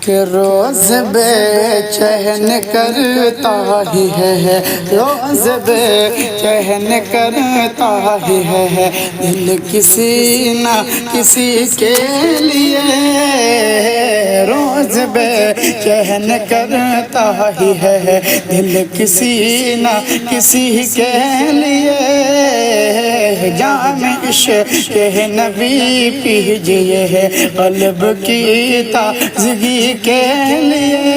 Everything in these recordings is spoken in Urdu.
کہ روز بے چین کرتا ہی ہے، روز بے چین کرتا ہی ہے، دل کسی نہ کسی کے لیے روز بے چین کرتا ہی ہے، دل کسی نہ کسی کے لیے جام عشق نبی پیجئے ہے قلب کی تازگی کے لیے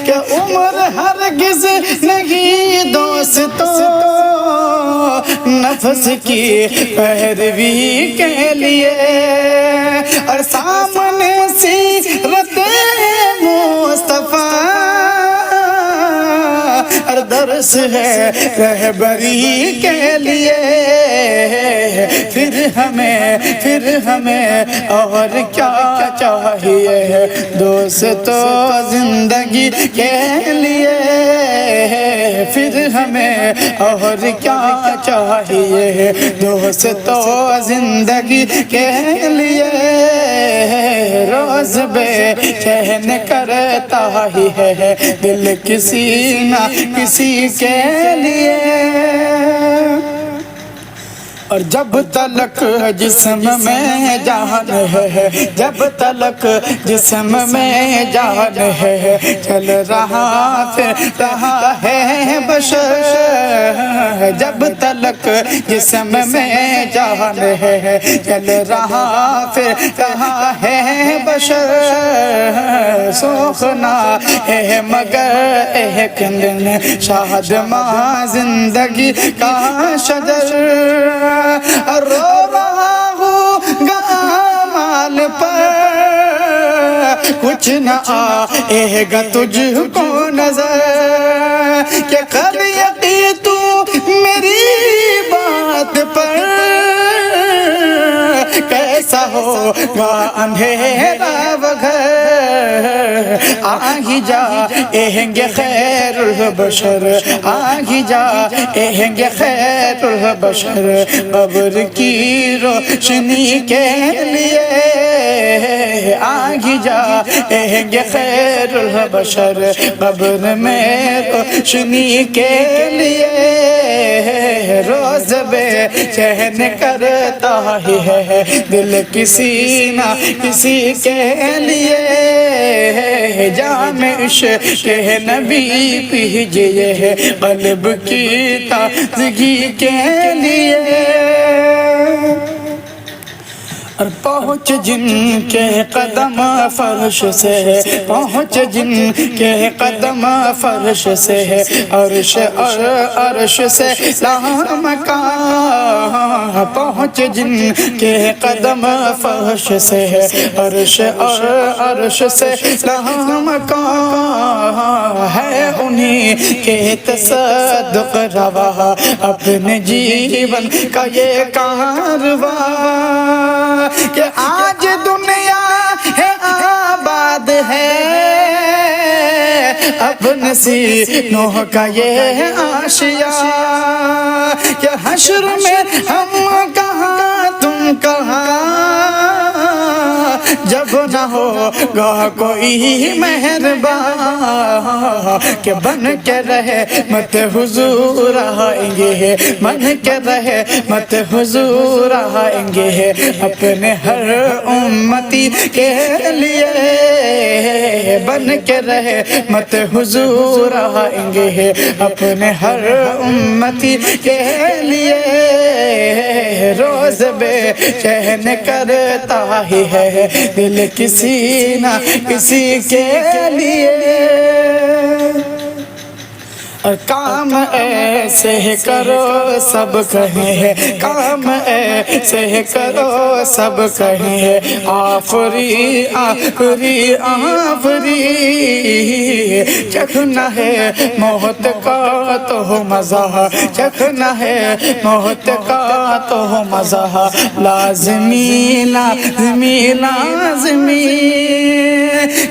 کہ عمر ہرگز نہیں دوستو نفس کی پیروی کے لیے، اور سامنے سیرت مصطفیٰ اور درس ہے رہبری کے لیے، پھر ہمیں اور کیا چاہیے دوستو زندگی کے لیے، پھر ہمیں اور کیا چاہیے دوستو زندگی کے لیے، روز بے چین کرتا ہی ہے دل کسی نہ کسی کے لیے، اور جب تلک جسم میں جان ہے، جب تلک جسم میں جان ہے، چل رہا پھر رہا ہے بشر، جب تلک جسم میں جان ہے، چل رہا پھر رہا ہے بشر، سوکھنا ہے مگر ایک دن شادماں زندگی کا شجر، رو رہا ہوں گامال پر کچھ نہ آئے گا تجھ کو نظر، کہ کب یقین تو میری بات پر کیسا ہوگا اندھیرا وگھر، آگی جائیں گے خیر البشر، آگی جائیں گے خیر البشر قبر کی روشنی کے لیے، آگی جائیں گے خیر البشر قبر میں روشنی کے لیے، روز بے چین کرتا ہی ہے دل کسی نہ کسی کے لیے، جام عشق نبی پیجئے ہے قلب کی تازگی کے لیے، اور پہنچ جن کے قدم فرش سے، پہنچ جن کے قدم فرش سے، عرش اور عرش سے لامکان، پہنچ جن کے قدم فرش سے، عرش اور عرش سے لامکان، ہے انہی کے تصدق روا اپنے جیون کا یہ کارواں، کہ آج دنیا ہے آباد ہے اپنے سینوں کا یہ آشیاں، کہ حشر میں ہم کہاں تم کہاں، جب نہ ہوگا کوئی مہربان، کہ بن کے رہے مت حضور آئیں گے، بن کے رہے مت حضور آئیں گے اپنے ہر امتی کے لیے، بن کے رہے مت حضور آئیں گے اپنے ہر امتی کے لیے، روز بے چین کرتا ہی ہے دل کسی نہ کسی کے لیے، اور کام ایسے کرو سب کہیں، کام ایسے کرو سب کہیں، آفری آفری آفری، چکھنا ہے موت کا تو مزہ، چکھنا ہے موت کا تو مزہ، لازمی لازمی لازمی،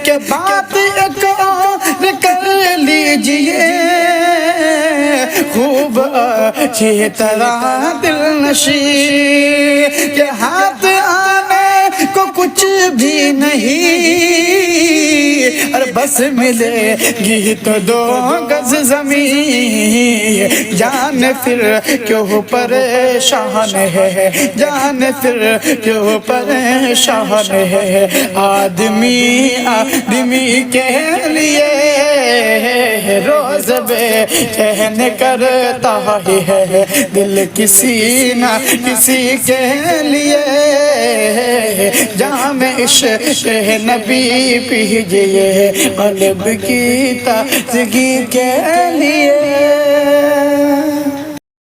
کہ بات ایک اور کر لیجئے خوب اچھی طرح دل نشیں، کہ ہاتھ آنے کو کچھ بھی نہیں، اور بس ملے گی تو 2 گز زمین، جان پھر کیوں پریشان ہے، جان پھر کیوں پریشان ہے، آدمی کے لیے روز بے چین کرتا ہی ہے، دل کسی نہ کسی کے لیے جام عشق نبی پیجئے، قلب کی تازگی کے لیے۔